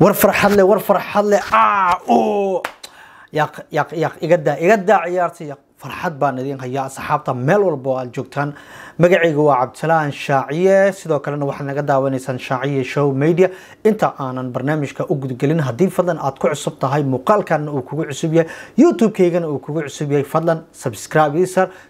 war farxad le oo yaq iga daa ciyaartay farxad baan idin hayaa asxaabta meel walba oo aad joogtaan magacaygu waa Cabdisalaan Shaaciye sidoo kalena waxaad naga daawanaysaan Shaaciye Show Media inta aanan barnaamijka u gudgelin hadii fadlan aad ku cusub tahay muuqaalkan uu kugu cusub yahay YouTube-keygana uu kugu cusub yahay fadlan subscribe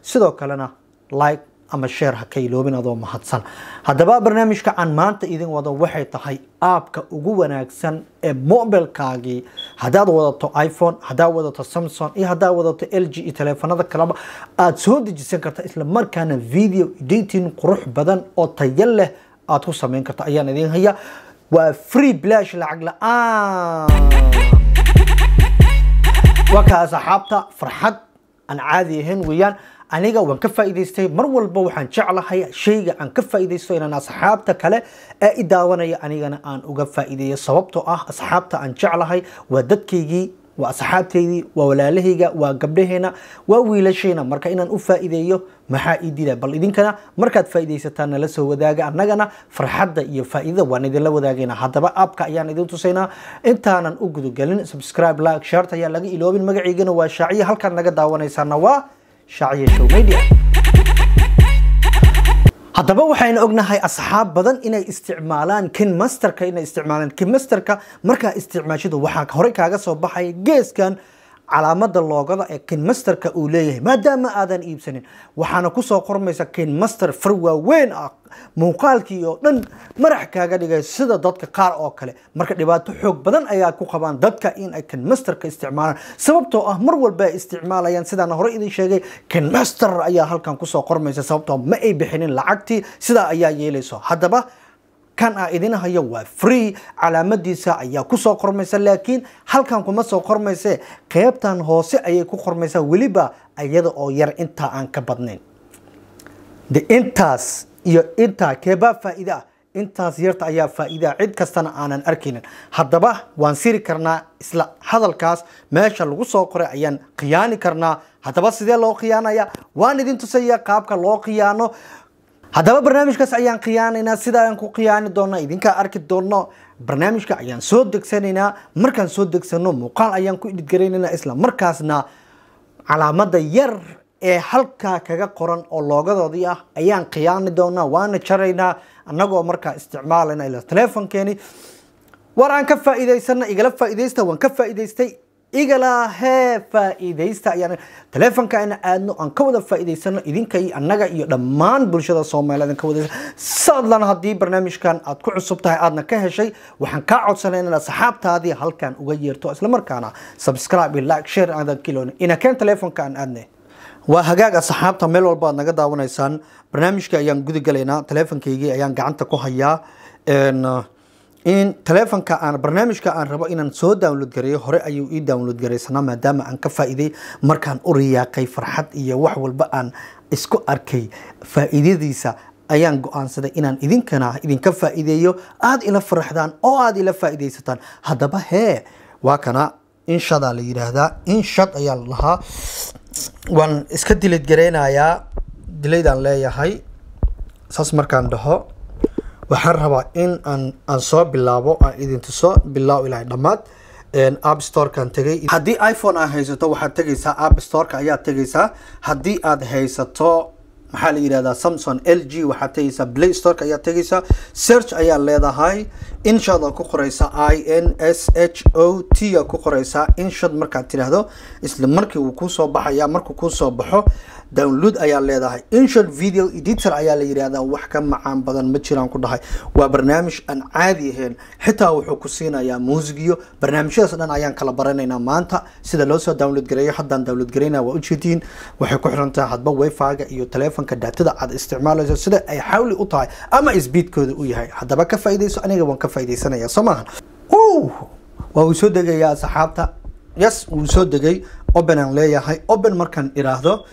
sidoo kalena like ama share ha ka iloobin adoo mahadsan hadaba barnaamijka aan maanta idin wado waxay tahay aapka ugu wanaagsan ee mobilkaagi hadaad wadato iPhone hadaad wadato Samsung iyo hadaad wadato LG telefoonada kale aad soo dejisan karta isla markaana video editing qurux badan oo tayo leh aad ku sameyn karta ayaan idin haya waa free blash lacag la'aan waka asxaabta farxad aan caadi ahayn weeyaan aniga waan ka faa'iideystay mar walba waxaan jeclahay shayga aan ka faa'iideysto inaan asxaabta kale ee daawanaya anigana aan uga faa'iideeyo sababtoo ah asxaabta aan jeclahay waa dadkeygii waa asxaabteydii waa walaalahayga waa gabdhaheena waa wiilashayna marka inaan u faa'iideeyo maxaa idila bal idinkana markaad faa'iideysataan nala soo wadaaga annagana farxadda iyo faa'iidada waan idin la wadaagayna hadaba aapka ayaan idin tusaynaa intaanan u gudagelin subscribe like share ayaa laga iloobin magaciigana waa Shaaciye halkan naga daawanaysaana waa Shaaciye Show Media hadaba waxaan ognahay asxaab badan inay isticmaalaan KineMaster-ka KineMaster-ka marka isticmaashadu waxa hore kaaga soo baxay geeskan calaamada loogada ee KineMaster-ka uu leeyahay maadaama aadan iibsanin waxaana ku soo qormaysa KineMaster farwa weyn ah muuqaalkii oo dhan marax kaaga dhigay sida dadka qaar oo kale marka dhibaato xoog badan ayaa ku qabaan dadka in ay KineMaster-ka isticmaalaan sababtoo ah mar walba ay isticmaalayaan sidaan hore idin sheegay KineMaster ayaa halkan ku soo qormaysa sababtoo ma ay bixinin lacagtii sida ayaa yeelayso hadaba kan idin hayo waa free calaamadiisa ayaa ku soo qormaysa laakiin halkan kuma soo qormaysa qaybtan hoose ayay ku qormaysa waliba ayada oo yar inta aan ka badnayn intaas iyo inta keeba faa'iido intaas yarta ayaa faa'iido cid kastana aanan arkinin hadaba waan siri karnaa isla hadalkaas meesha lagu soo qoray ayaan qiyaani karnaa hadaba sidee loo qiyaanaya waan idin tusayaa qaabka loo qiyaano hadaba barnaamijkaas ayaan qiyaanayna sida aan ku qiyaani doona idinka arki doono barnaamijka ayaan soo degsanaynaa markaan soo degsano muuqaal ayaan ku edit gareynayna isla markaasna calaamada yar ee halka kaga qoran oo loogadoodii ah ayaan qiyaani doona waana jaraynaa annagoo markaa isticmaalayna ila telefonkeeni war aan ka faa'iideysana igala faa'iideysta waan ka faa'iideystay igala faa'iideysta ayaan telefonka ina aadno aan ka wada faa'iideysano idinka iyo annaga iyo dhammaan bulshada Soomaaliyeed ka wada sadlan hadii barnaamijkan aad ku cusub tahay aadna ka heshay waxaan ka codsanaynaa asxaabtaadii halkan uga yeerto isla markaana subscribe like share aad kiloon ina kan telefonka aan aadnay waa hagaag asxaabta meel walba aad naga daawanaysaan barnaamijka ayaan gudagalaynaa telefonkaygii ayaan gacanta ku hayaa in telefonka aan barnaamijka aan rabo inaan soo download gareeyo hore ayuu ii download gareysana maadaama aan ka faa'iiday markaan u riyaaqay farxad iyo wax walba aan isku arkay faa'iidadiisa ayaan go'aansaday inaan idinka faa'iideeyo aad ila faraxdaan oo aad ila faa'iideysataan hadaba waa kana inshada la yiraahdaa inshad ayaa lahaa waan iska delete gareynayaa delaydan leeyahay saas markaan dhaho waxaan rabaa in aan soo bilaabo aan idin tuso bilaaw ilaa dhamaad app store kan tagay hadii iPhone aad haysato waxaad tagaysaa app store ka ayaa tagaysaa hadii aad haysato maxaa la yiraahdaa Samsung LG waxaad tagaysaa Play Store ka ayaa tagaysaa search ayaa leedahay inshallah ku qoraysa INSHOT ku qoraysa inshad markaad tiraahdo isla markii uu ku soo baxaya markuu ku soo baxo download ayaa leedahay inshad video editor ayaa la yiraahdaa wax ka macaan badan ma jiraan ku dhahay waa barnaamij aan caadi ahayn xitaa wuxuu ku siinayaa muusigiyo barnaamijyadaas dhan ayaan kala baranaynaa maanta sida loo soo download gareeyo haddaan download gareynaa waa u jeedin waxay ku xiran tahay hadba wifi-ga iyo telefonka daatada aad isticmaalayso sida ay xawli u tahay ama speedkooda u yahay hadaba ka faa'iideyso aniga waan ka faa'iideysanaya Soomaaliya waa uu soo degayaa asxaabta yes uu soo degay open aan leeyahay open markaan iraahdo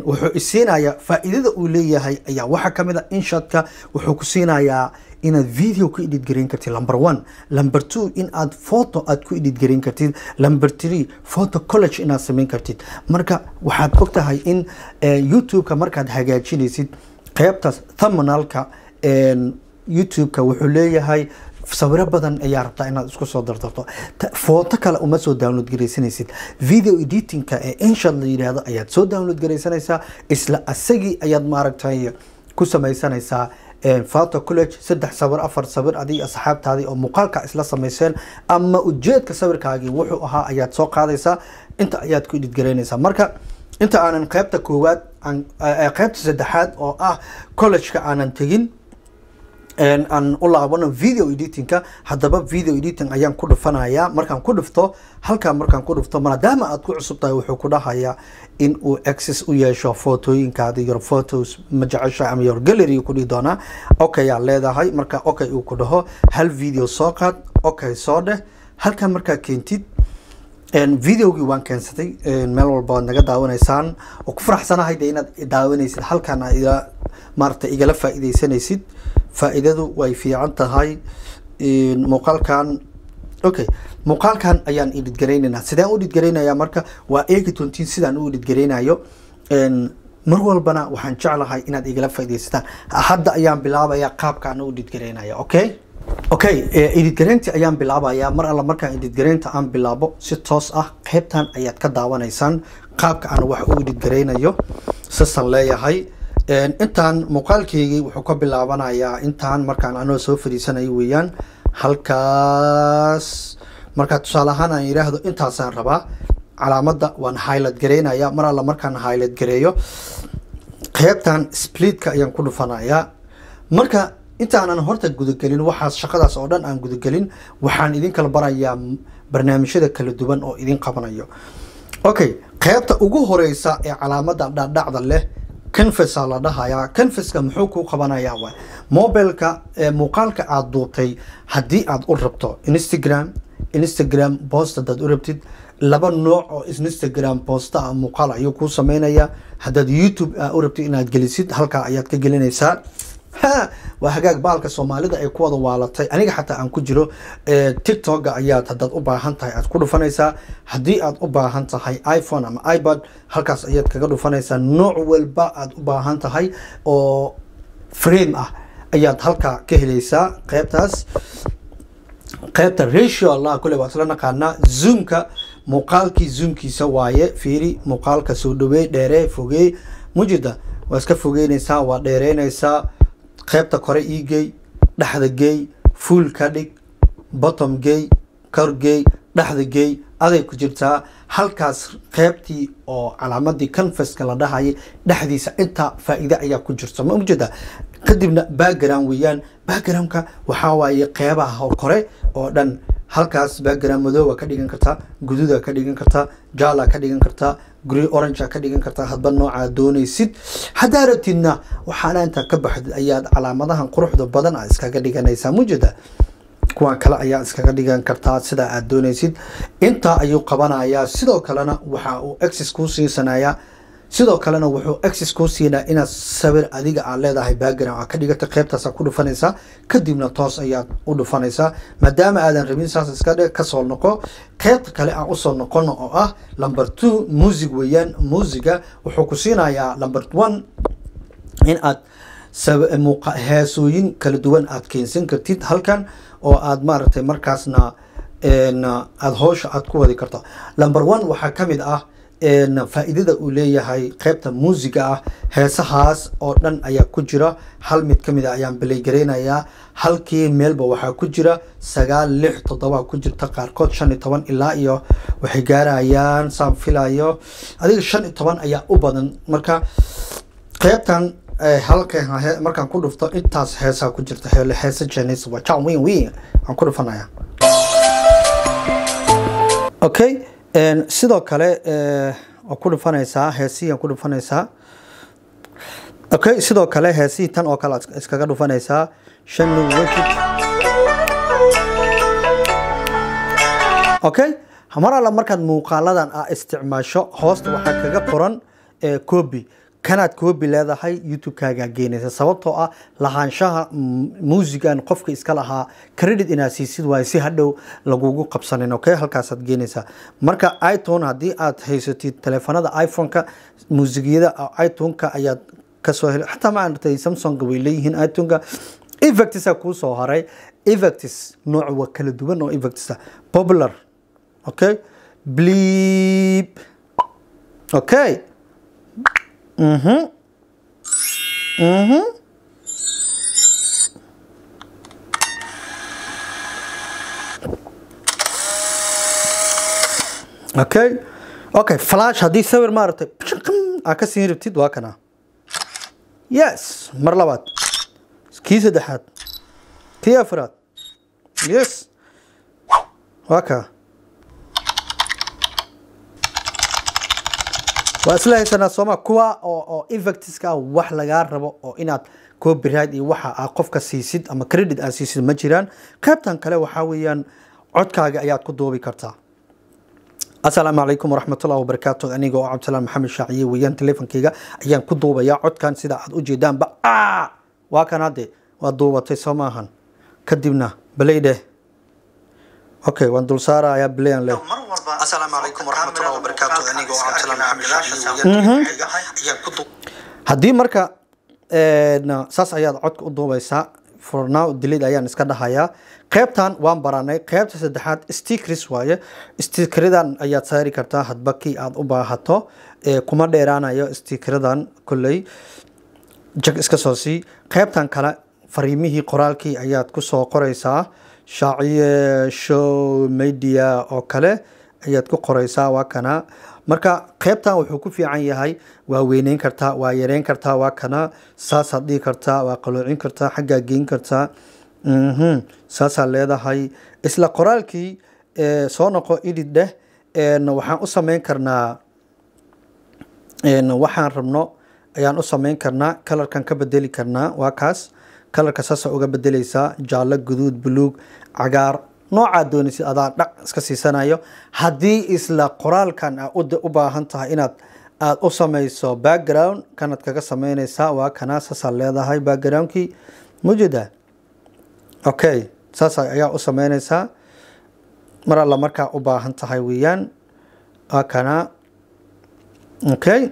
wuxuu isiinayaa faa'iidada uu leeyahay ayaa waxa kamid ah inshadka wuxuu ku siinayaa inaad video ku edit gareyn kartid number 1 number 2 in aad photo aad ku edit gareyn kartid number 3 photo collage inaad sameyn kartid marka waxaad ogtahay in YouTube-ka markaad hagaajinaysid qaybtaas thumbnail-ka YouTube-ka wuxuu leeyahay sawiro badan ayaa rabtaa inaad isku soo dardarto footo kale uma soo download garaysanaysid video editingka ee InShot la yiraahdo ayaad soo download garaysanaysaa isla asagii ayaad maaragtay ku samaysanaysaa photo collage 3 sawir 4 sawir adii asxaabtaadii oo muuqaalka isla sameyseen ama ujeedka sawirkaagii wuxuu ahaa ayaad soo qaadaysaa inta ayaad ku edit garaynaysaa marka inta aanan qaybta koowaad qaybta saddexaad oo ah college-ka aanan tegin aan u laabano video editingka haddaba video editing ayaan ku dhufanayaa markaan ku dhufto halkaa markaan ku dhufto maadaama aad ku cusub tahay wuxuu ku dhahayaa in uu access u yeesho footooyinkaada your photos ma jecesha ama your gallery ku dhihi doonaa okay yaa leedahay marka okay uu ku dhaho hal video soo qaad okay soo dheh halkaa markaa keentid videogii waan keensatay meel walba waad naga daawanaysaan oo ku faraxsanahay de inaad daawanaysid halkan maaragtay igala faa'iidaysanaysid faa'iidadu way fiican tahay muuqaalkan okay muuqaalkan ayaan edit garaynaynaa sidaan u edit garaynayaa marka waa eegi doontiin sidaan u edit garaynayo mar walbana waxaan jeclahay inaad igala faa'iidaysataan hadda ayaan bilaabayaa qaabkaan u edit garaynaya okay edit garaynta ayaan bilaabayaa mar alla markaan edit garaynta aan bilaabo si toos ah qaybtan ayaad ka daawanaysaan qaabka aan wax u edit garaynayo sisan leeyahay intaan muuqaalkeygii wuxuu ka bilaabanayaa intaan markaan anoo soo fariisanayo weeyaan halkaas marka tusaale ahaan aan yiraahdo intaasaan rabaa calaamadda waan highlight garaynayaa mar alla markaan highlight gareeyo qaybtan splitka ayaan ku dhufanayaa marka intaanan horta gudagelin waxaas shaqadaas oo dhan aan gudagelin waxaan idin kala barayaa barnaamijyada kala duwan oo idin qabanayo okay qaybta ugu horeysa ee calaamadda dhacda leh canvas la dhahayaa canvaska muxuu ku qabanayaa waa mobilka muuqaalka aad duubtay haddii aad u rabto Instagram post dad u rabtid laba nooc oo Instagram post ah muuqaal ayuu ku sameeynaya haddaad YouTube u rabtid inaad gelisid halka ayaad ka gelinaysaa waa hagaag baalka Soomaalida ay ku wada waalatay aniga xataa aan ku jiro TikTok ayaad haddaad u baahan tahay aad ku dhufanaysaa haddii aad u baahan tahay iPhone ama iPad halkaas ayaad kaga dhufanaysaa nooc walba aad u baahan tahay oo frame ah ayaad halka ka helaysaa qaybta ratio Allah kulli waa isla naqaana zoomka muuqaalkii zoomkiisa waaye fiiri muuqaalka soo dhaweey dheeree fogey mujida waa iska fogeynaysaa waa dheereynaysaa qaybta kore igay dhaxda gay full ka dhig bottom gay kor gay dhaxda gay aday ku jirtaa halkaas qaybtii oo calaamadii canvaska la dhahay dhaxdiisa inta faa'iido ayaa ku jirta ma ujeeda kadibna background weeyaan backgroundka waxa waaye qaybaha kore oo dhan halkaas background madow ka dhigan kartaa guduuda ka dhigan kartaa jaala ka dhigan kartaa grey orange ka dhigan kartaa hadba nooca doonaysid hadaa rabtidna waxaana inta ka baxday ayaad calaamadahan quruxda badan aad iskaga dhiganaysaa mujada kuwa kale ayaa iskaga dhigan kartaa sida aad doonaysid inta ayuu qabanayaa sidoo kalena waxa uu access ku siisanayaa sidoo kalena wuxuu access ku siinaa inaad sawir adiga aan leedahay background ka dhigata qaybtaas ku dhufanaysaa kadibna toos ayaad u dhufanaysaa maadaama aadan rabin saas iska dhig ka soo noqo qaybta kale aan u soo noqono oo ah number 2 music weeyaan musiga wuxuu ku siinayaa number 1 in aad heesooyin kala duwan aad keensan kartid halkan oo aad maaragtay markaasna aad hawsha aad ku wadi karto number 1 waxa kamid ah faa'iidada uu leeyahay qaybta muusiga ah heesahaas oo dhan ayaa ku jira hal mid kamid ah ayaan play gareynayaa halkii meelba waxa ku jira 9 6 7 ku jirta qaarkood 15 ilaa iyo waxay gaarayaan saan filayo adiga 15 ayaa u badan marka qaybtan halka markaan ku dhufto intaas heesaa ku jirta heesa Chinese waa chan weyn aan ku dhufanaya okay sidoo kale oo ku dhufanaysaa heesiyan ku dhufanaysaa okay sidoo kale heesi tan oo kale iskaga dhufanaysaa shan okay hamara markaad muuqaaladan isticmaasho hoosta waxa kaga qoran copy kanaad copy leedahay YouTube kaaga geenaysa sababtoo ah lahaanshaha muusigan qofka iska lahaa credit inaad siisid waa si hadhow lagugu qabsanin okay halkaas aad geenaysa marka iTunes hadii aad haysatid telefoonada iPhone-ka muusigiyada iTunes-ka ayaad ka soo helay xataa ma aragtay Samsung way leeyihiin iTunes-ka effects ku soo haray effects nooc waa kala duwan oo effects popular okay bleep okay okay flash hadii sawir maartay ka siin rabtid waa kana yes mar labaad kii saddexaad kii afraad yes waka واسلحة سوما كوا أو effects كا وح لجار ربو أو إنات copyright يوحى عقف كسيسيد أما credit أسيسيد مجران كابتن كلا وحاويان عد كاجا آيات كدو بكرتا السلام عليكم ورحمة الله وبركاته أنا جو عبد السلام محمد الشاعي ويان تليفون كيجا أيام كدو بيا عد كان سيدا عد وجدان بقى وكان هذا ودو وتسمعهن كدبنا بليده أوكي وندول سارة يا بليان له السلام عليكم ورحمة الله وبركاته أنا جو عبد السلام محمد الشاعي haddii marka saas ayaad codka u duubaysaa for now delete ayaan iska dhahayaa qaybtan waan baranay qaybta saddexaad stickers waaye stickeradan ayaad saari kartaa hadba kii aad u baahato kuma dheeraanayo stickeradan kulley jag iska soo sii qaybtan kale fariimihii qoraalkii ayaad ku soo qoraysaa shaaciye show media oo kale ayaad ku qoraysaa waa kana marka qaybtan wuxuu ku fiican yahay waa weyneyn kartaa waa yareyn kartaa waa kana saas hadii kartaa waa qaloocin kartaa xagga geyn kartaa saas leedahay isla qoraalkii soo noqo edit dheh waxaan u sameyn karnaa waxaan rabno ayaan u sameyn karnaa colorkan ka bedeli karnaa waa kaas colorka saas uga bedelaysaa jaalle guduud buluug cagaar nooca doonaysid adaa dhaq iska siisanayo haddii isla qoraalkan u baahan tahay inaad aad u samayso background kanad kaga sameynaysaa waa kana saas leedahay backgroundkii mujida okay saas ayaa u sameynaysaa mar alla markaa u baahan tahay weeyaan waa kana okay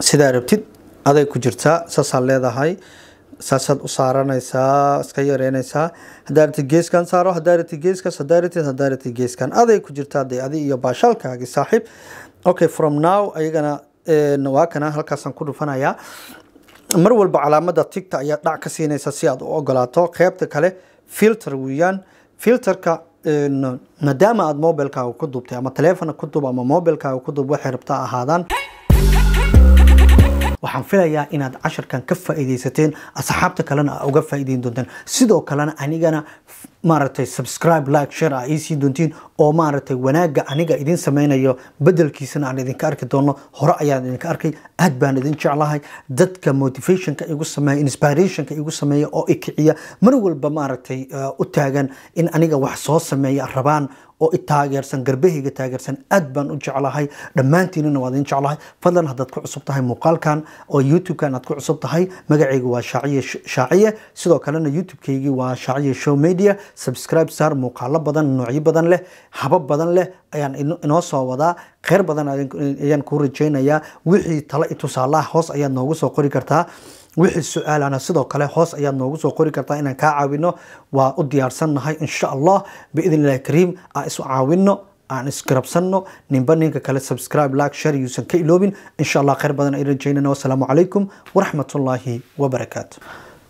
sidaa rabtid aday ku jirtaa saas leedahay saasad u saaranaysaa iska yareynaysaa hadaarti geeskan saaro hadaarti geeskas hadaarti geeskan aday ku jirtaa adi iyo baashalkaagi saaxiib okay from now ayagana waa kana halkaasaan ku dhufanayaa mar walba calaamada tigta ayaa dhac ka siinaysa si aad u ogolaato qaybta kale filter weeyaan filterka maadaama aad mobilkaaga ku duubtay ama taleefona ku duub ama mobilkaaga ku duub waxay rabtaa ahaadaan waxaan filayaa inaad casharkan ka faa'iideysateen asxaabta kalena uga faa'iideyn doontaan sidoo kalena anigana maaragtay subscribe like share ay sii doontiin oo maaragtay wanaaga aniga idin sameynayo bedelkiisana aan idinka arki doono hore ayaan idinka arkay aad baan idin jeclahay dadka motivationka igu sameeya inspirationka igu sameeya oo ikiciya mar walba maaragtay u taagan in aniga wax soo sameeya rabaan oo taageersan garbahayga taageersan aad baan u jeclahay dhammaantiinna waa idin jeclahay fadlan haddaad ku cusub tahay muuqaalkan oo youtube-kan aad ku cusub tahay magacaygu waa shaaciye sidoo kalena youtube-kaygii waa shaaciye show media subscribe saar muuqaalo badan noocyo badan leh habab badan leh ayaan inoo soo wadaa khayr badan ayaan kuu rajaynayaa wixii talo i tusaalaha hoos ayaad noogu soo qori kartaa wixii su'aalana sidoo kale hoos ayaad noogu soo qori kartaa inaan kaa caawino waa u diyaarsannahay insha allah biidnillahi kariim aan isu caawino aan isgarabsanno ninba ninka kale subscribe like share yuusan ka iloobin insha allah khayr badan ay rajaynana wasalaamu calaykum waraxmatullaahi wabarakaatu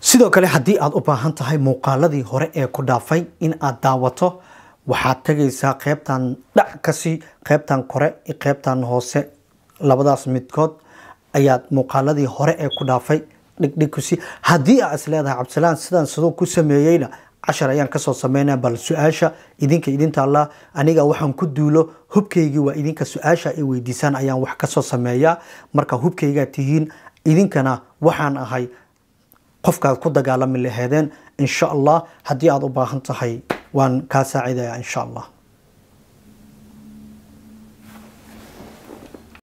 sidoo kale haddii aad u baahan tahay muuqaaladii hore ee ku dhaafay in aad daawato waxaad tagaysaa qaybtan dhac kasi qaybtan kore iyo qaybtan hoose labadaas midkood ayaad muuqaaladii hore ee ku dhaafay dhigdhig ku si haddii aad is leedahay cabdisalaan sidaan sidoo ku sameeyeyna cashar ayaan kasoo sameynaa bal su-aasha idinta allah aniga waxaan ku duulo hubkaygii waa idinka su-aasha ay weydiisaan ayaan wax kasoo sameeyaa marka hubkaygaa tihiin idinkana waxaan ahay qofkaad ku dagaalami laheedeen insha allah haddii aad u baahan tahay waan kaa saacidayaa insha allah